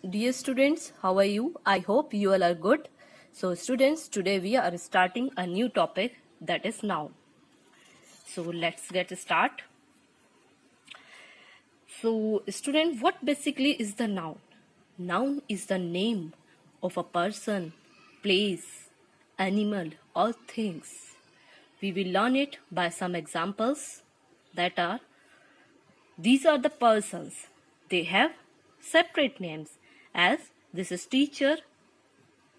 dear students, how are you? I hope you all are good. So students, today we are starting a new topic, that is noun. So let's get start. So student, what basically is the noun? Noun is the name of a person, place, animal or things. We will learn it by some examples that are, these are the persons. They have separate names, as this is teacher,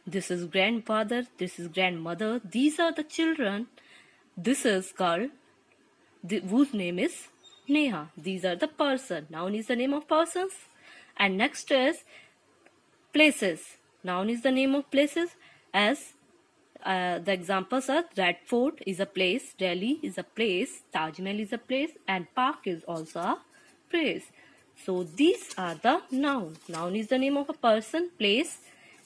this is grandfather, this is grandmother, these are the children, this is girl whose name is Neha. These are the person. Noun is the name of persons. And next is places. Noun is the name of places, as the examples are Red Fort is a place, Delhi is a place, Taj Mahal is a place, and Park is also a place. So these are the noun. Noun is the name of a person, place,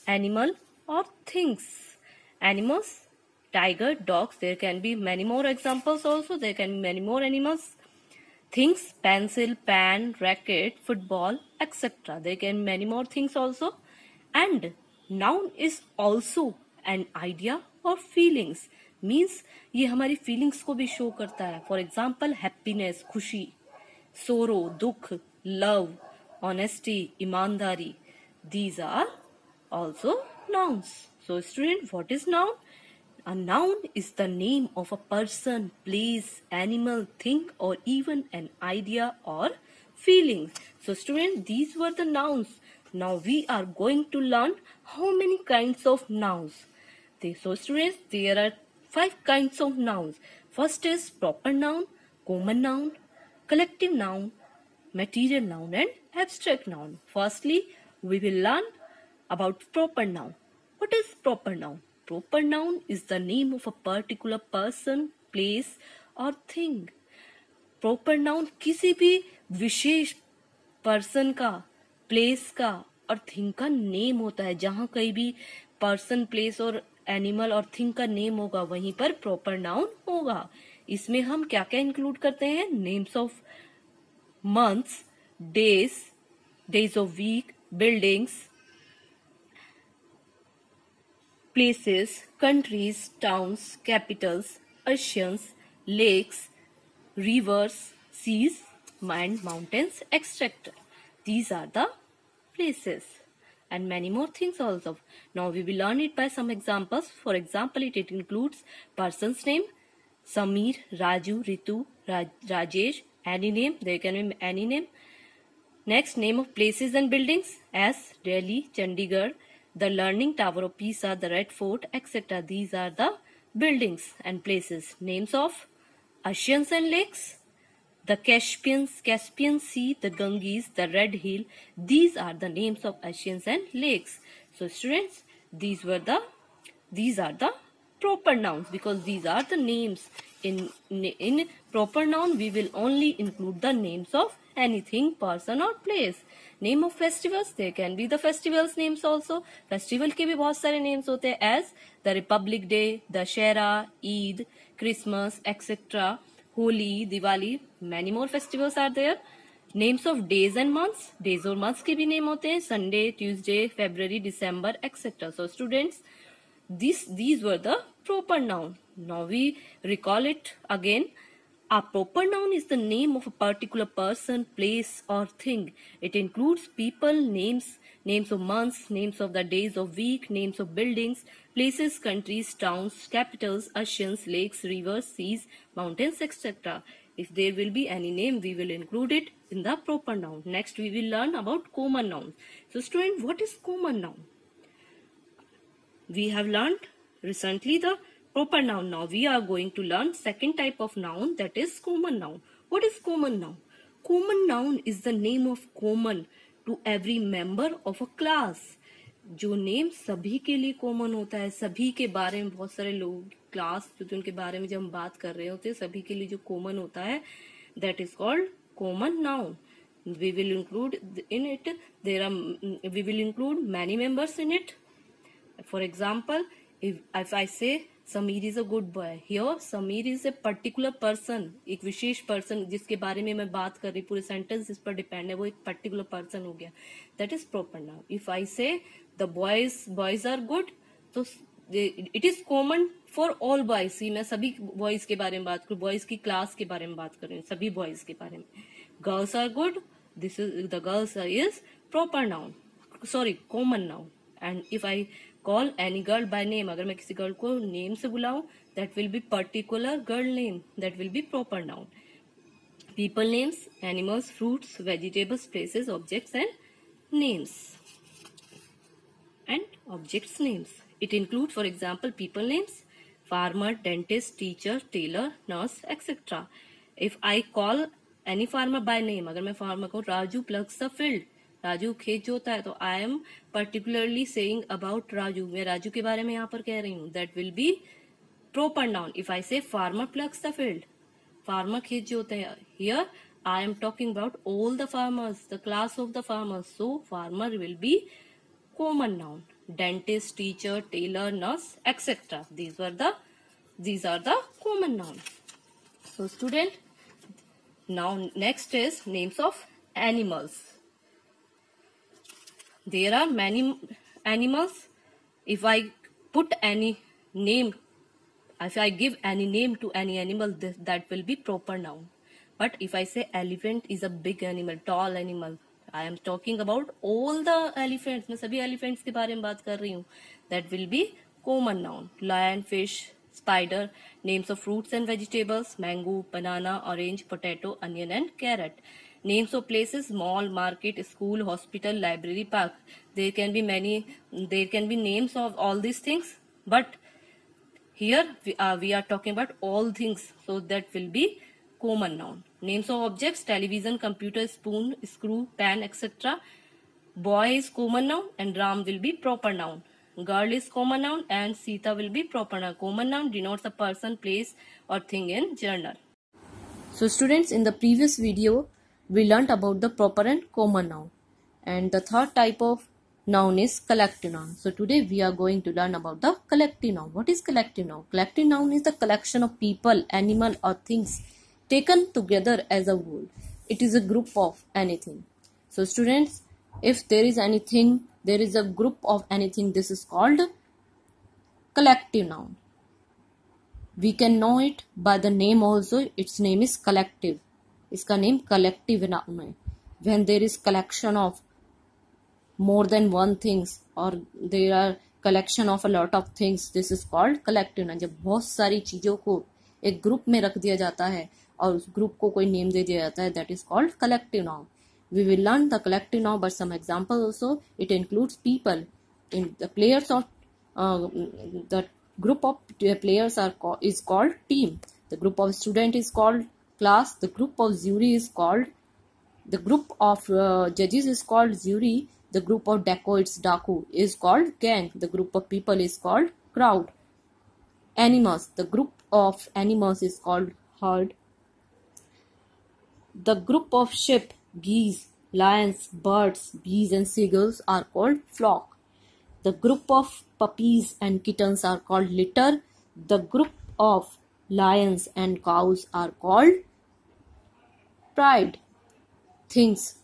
animal or things. Animals, tiger, dogs, there can be many more examples also. There can be many more animals. Things, pencil, pen, racket, football, etc. There can be many more things also. And noun is also an idea or feelings. Means ये हमारी feelings को भी show करता है. For example, happiness, खुशी, sorrow, दुख, love, honesty, ईमानदारी. These are also nouns. So student, what is noun? A noun is the name of a person, place, animal, thing or even an idea or feelings. So student, these were the nouns. Now we are going to learn how many kinds of nouns. So students, there are 5 kinds of nouns. First is proper noun, common noun, collective noun, material noun and abstract noun. Firstly, we will learn about proper noun. What is proper noun? Proper noun is the name of a particular person, place or thing. Proper noun किसी भी विशेष person का, place का और thing का name होता है. जहाँ कहीं भी person, place और animal और thing का name होगा, वहीं पर proper noun होगा. इसमें हम क्या क्या include करते हैं? Names of months, days, days of week, buildings, places, countries, towns, capitals, oceans, lakes, rivers, seas, and mountains, etc. These are the places and many more things also. Now we will learn it by some examples. For example, it includes person's name, Samir, Raju, Ritu, Rajesh, any name, there can be any name. Next, name of places and buildings as Delhi, Chandigarh, the Learning Tower of Pisa, the Red Fort, etc. These are the buildings and places. Names of oceans and lakes, the Caspian Sea, the Ganges, the Red Hill. These are the names of oceans and lakes. So students, these are the proper nouns, because these are the names. In proper noun, we will only include the names of anything, person or place. Name of festivals, there can be the festivals names also. Festival के भी बहुत सारे names होते हैं, as the Republic Day, Dashera, Eid, Christmas, etc. Holi, Diwali, many more festivals are there. Names of days and months, days और months के भी name होते हैं, Sunday, Tuesday, February, December, etc. So students, these were the proper noun. Now we recall it again. A proper noun is the name of a particular person, place or thing. It includes people, names, names of months, names of the days of week, names of buildings, places, countries, towns, capitals, oceans, lakes, rivers, seas, mountains, etc. If there will be any name, we will include it in the proper noun. Next, we will learn about common nouns. So student, what is common noun? We have learned recently the proper noun. Now we are going to learn second type of noun, that is common noun. What is common noun? Common noun is the name of common to every member of a class. जो name सभी के लिए common होता है, सभी के बारे में, बहुत सारे लोग क्लास जो उनके बारे में जब हम बात कर रहे होते हैं, सभी के लिए जो कॉमन होता है, that is called common noun. We will include in it, we will include many members in it. For example, if I say Sameer is a good boy. Here Sameer is a particular person, एक विशेष person जिसके बारे में मैं बात कर रही, पूरे sentence इस पर डिपेंड है, वो एक पर्टिकुलर पर्सन हो गया. That is proper noun. If I say the boys are good, तो it is common for all boys. मैं सभी बॉयज के बारे में बात करूँ, बॉयज की क्लास के बारे में बात कर रही हूँ, सभी बॉयज के बारे में. Girls are good. This is the girls is proper noun. Sorry, common noun. And if I call any girl by name, अगर मैं किसी गर्ल को नेम से बुलाऊं, that will be particular girl name. That will be proper noun. People names, animals, fruits, vegetables, places, objects and names. And objects names. It includes, for example, people names, farmer, dentist, teacher, tailor, nurse, etc. If I call any farmer by name, अगर मैं farmer को Raju plugs the field, Raju खेत जोता है, तो I am particularly saying about Raju, मैं राजू के बारे में यहाँ पर कह रही हूँ. That will be proper noun. If I say farmer plugs the field, farmer खेत जोते हैं, here I am talking about all the farmers, the class of the farmers. So farmer will be common noun. Dentist, teacher, tailor, nurse, etc. These are the common nouns. So student, now next is names of animals. There are many animals. If I put any name, if I give any name to any animal, that will be proper noun. But if I say elephant is a big animal, tall animal, I am talking about all the elephants. मैं सभी elephants के बारे में बात कर रही हूँ. That will be common noun. Lion, fish, spider. Names of fruits and vegetables: mango, banana, orange, potato, onion, and carrot. Names of places: mall, market, school, hospital, library, park. There can be names of all these things, but here we are talking about all things, so that will be common noun. Names of objects: television, computer, spoon, screw, pan, etc. Boy is common noun and Ram will be proper noun. Girl is common noun and Sita will be proper noun. Common noun denotes a person, place or thing in general. So students, in the previous video we learnt about the proper and common noun, and the third type of noun is collective noun. So today we are going to learn about the collective noun. What is collective noun? Collective noun is the collection of people, animal or things taken together as a whole. It is a group of anything. So students, if there is anything, there is a group of anything, this is called collective noun. We can know it by the name also. Its name is collective. इसका name collective noun है. When there is collection of more than one things or there are collection of a lot of things, this is called collective noun. जब बहुत सारी चीजों को एक group में रख दिया जाता है और उस ग्रुप को कोई नेम दे दिया जाता है, that is called collective noun. We will learn the collective noun, but some examples also. It includes people. In the players of the group of players is called team. The group of student is called class. The group of jury is called. The group of judges is called jury. The group of dacoits, daku, is called gang. The group of people is called crowd. Animals. The group of animals is called herd. The group of sheep, geese, lions, birds, bees and seagulls are called flock. The group of puppies and kittens are called litter. The group of lions and cows are called pride. Things.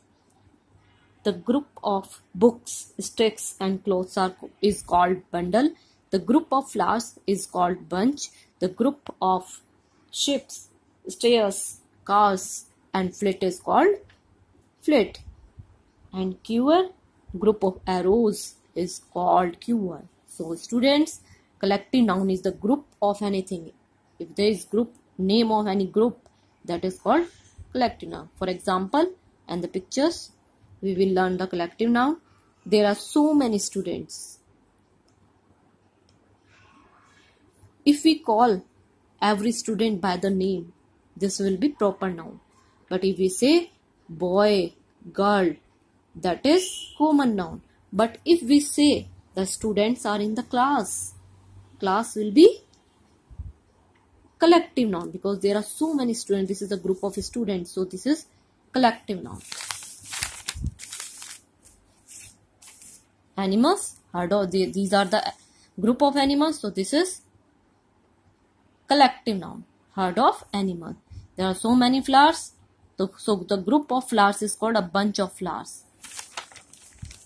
The group of books, sticks and clothes is called bundle. The group of flowers is called bunch. The group of ships, stairs, cars and fleet is called fleet. And queue, group of arrows is called queue. So students, collective noun is the group of anything. If there is group, name of any group, that is called collective noun. For example, and the pictures, we will learn the collective noun. There are so many students. If we call every student by the name, this will be proper noun. But if we say boy, girl, that is common noun. But if we say the students are in the class, class will be collective noun because there are so many students. This is a group of students, so this is collective noun. Animals, these are the group of animals, so this is collective noun. Herd of animals. There are so many flowers. So the group of flowers is called a bunch of flowers.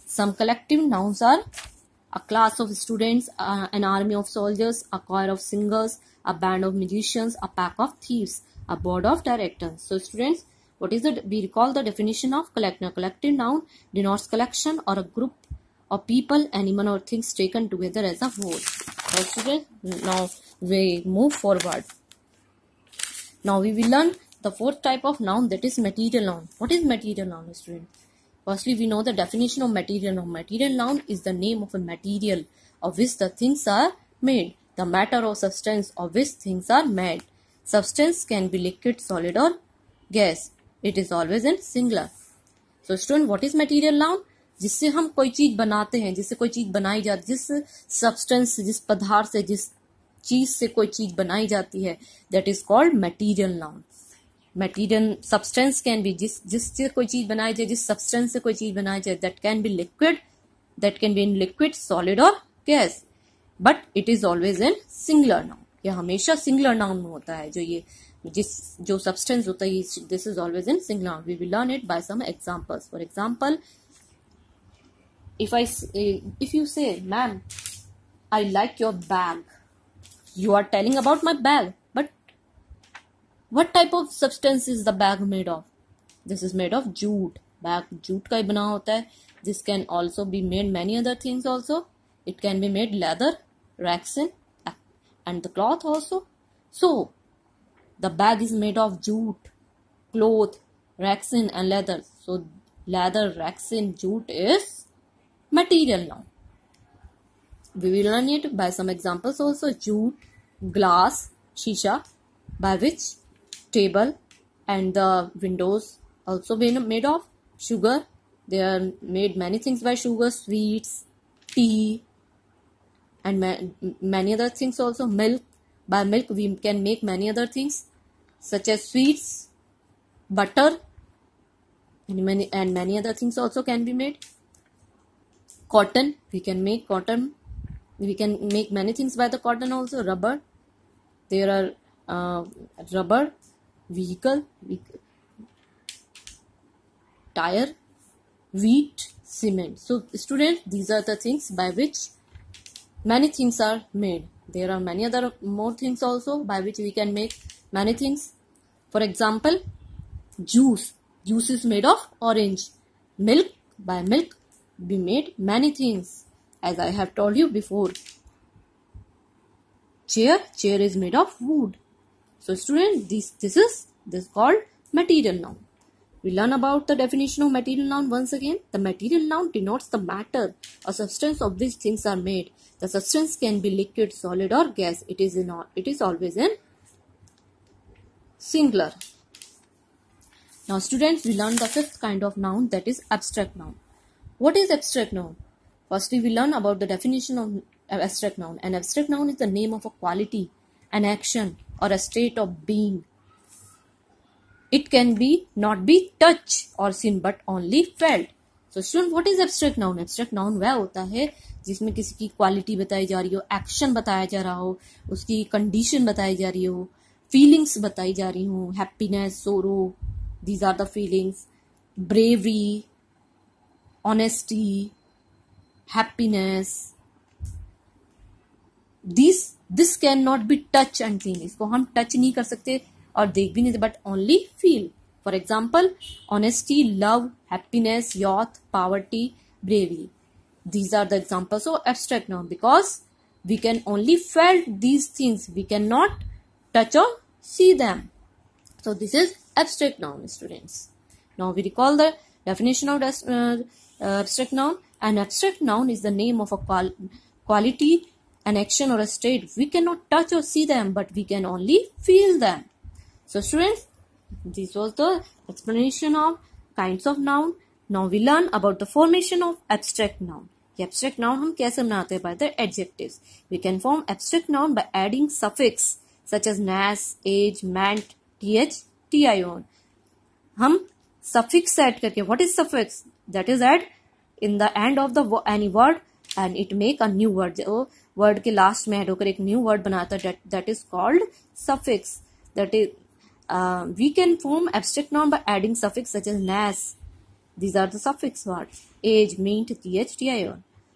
Some collective nouns are a class of students, an army of soldiers, a choir of singers, a band of musicians, a pack of thieves, a board of directors. So students, we recall the definition of collective. Collective noun denotes collection or a group of people, animal or things taken together as a whole. So students, now we move forward. Now we will learn the fourth type of noun, that is material noun. What is material noun, students? Firstly, we know the definition of material noun. Material noun is the name of a material of which the things are made, the matter or substance of which things are made. Substance can be liquid, solid or gas. It is always in singular. So student, what is material noun? जिससे हम कोई चीज बनाते हैं, जिससे कोई चीज बनाई जाती है, जिस सब्सटेंस से, जिस पदार्थ से, जिस चीज से कोई चीज बनाई जाती है, that is called material noun. Material substance can be जिससे कोई चीज बनाई जाए, जिस substance से कोई चीज बनाई जाए, that can be liquid, that can be in liquid, solid or gas, but it is always in singular noun. यह हमेशा singular noun में होता है. जो substance होता है, this is always in singular noun. We will learn it by some examples. For example, if you say, ma'am, I like your bag, you are telling about my bag. What type of substance is the bag made of? This is made of jute. Bag jute का ही बना होता है. This can also be made many other things also. It can be made leather, raxin, and the cloth also. So the bag is made of jute, cloth, raxin, and leather. So leather, raxin, jute is material noun. We will learn it by some examples also. Jute, glass, shisha, by which table and the windows also been made of. Sugar, they are made many things by sugar, sweets, tea, and many other things also. Milk, by milk we can make many other things such as sweets, butter, and many other things also can be made. Cotton, we can make cotton, we can make many things by the cotton also. Rubber, there are rubber, vehicle, tire, wheat, cement. So students, these are the things by which many things are made. There are many other more things also by which we can make many things. For example, juice. Juice is made of orange. Milk, by milk we made many things, as I have told you before. Chair is made of wood. So students, this is called material noun. We learn about the definition of material noun once again. The material noun denotes the matter or substance of which things are made. The substance can be liquid, solid or gas. It is always in singular. Now students, we learn the fifth kind of noun, that is abstract noun. What is abstract noun? Firstly, we learn about the definition of abstract noun. An abstract noun is the name of a quality, an action, or a state of being. It can not be touched or seen but only felt. So student, what is abstract noun? Abstract noun वह होता है जिसमें किसी की quality बताई जा रही हो, एक्शन बताया जा रहा हो, उसकी कंडीशन बताई जा रही हो, फीलिंग्स बताई जा रही हो, हैप्पीनेस, सोरो, these are the feelings, bravery, honesty, happiness. This cannot be touched and seen. इसको हम टच नहीं कर सकते और देख भी नहीं, but only feel. For example, honesty, love, happiness, youth, poverty, bravery. These are the examples of abstract noun because we can only feel these things. We cannot touch or see them. So this is abstract noun, students. Now we recall the definition of abstract noun. An abstract noun is the name of a quality, an action or a state. We cannot touch or see them, but we can only feel them. So students, this was the explanation of kinds of noun. Now we learn about the formation of abstract noun. ये abstract noun हम कैसे बनाते हैं? By the adjectives. We can form abstract noun by adding suffix such as nas, age, meant, th, tion. हम suffix add करके, what is suffix? That is add in the end of the any word and it make a new word. जो word के last में add होकर एक new word बनाता है, that is called suffix. That is we can form abstract noun by adding suffix such as nas. These are the suffix words. Age, mint, th,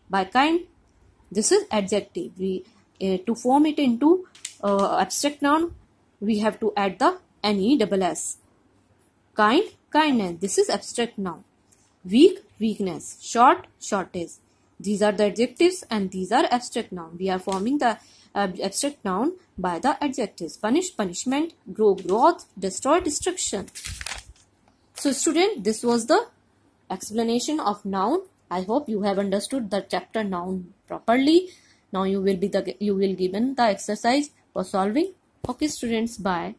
by kind, this is adjective. We to form it into abstract noun, we have to add the NESS. Kind, kindness. This is abstract noun. Weak, weakness. Short, shortage. These are the adjectives and these are abstract noun. We are forming the abstract noun by the adjectives. Punish, punishment. Grow, growth. Destroy, destruction. So student, this was the explanation of noun. I hope you have understood the chapter noun properly. Now you will given the exercise for solving. Okay students, bye.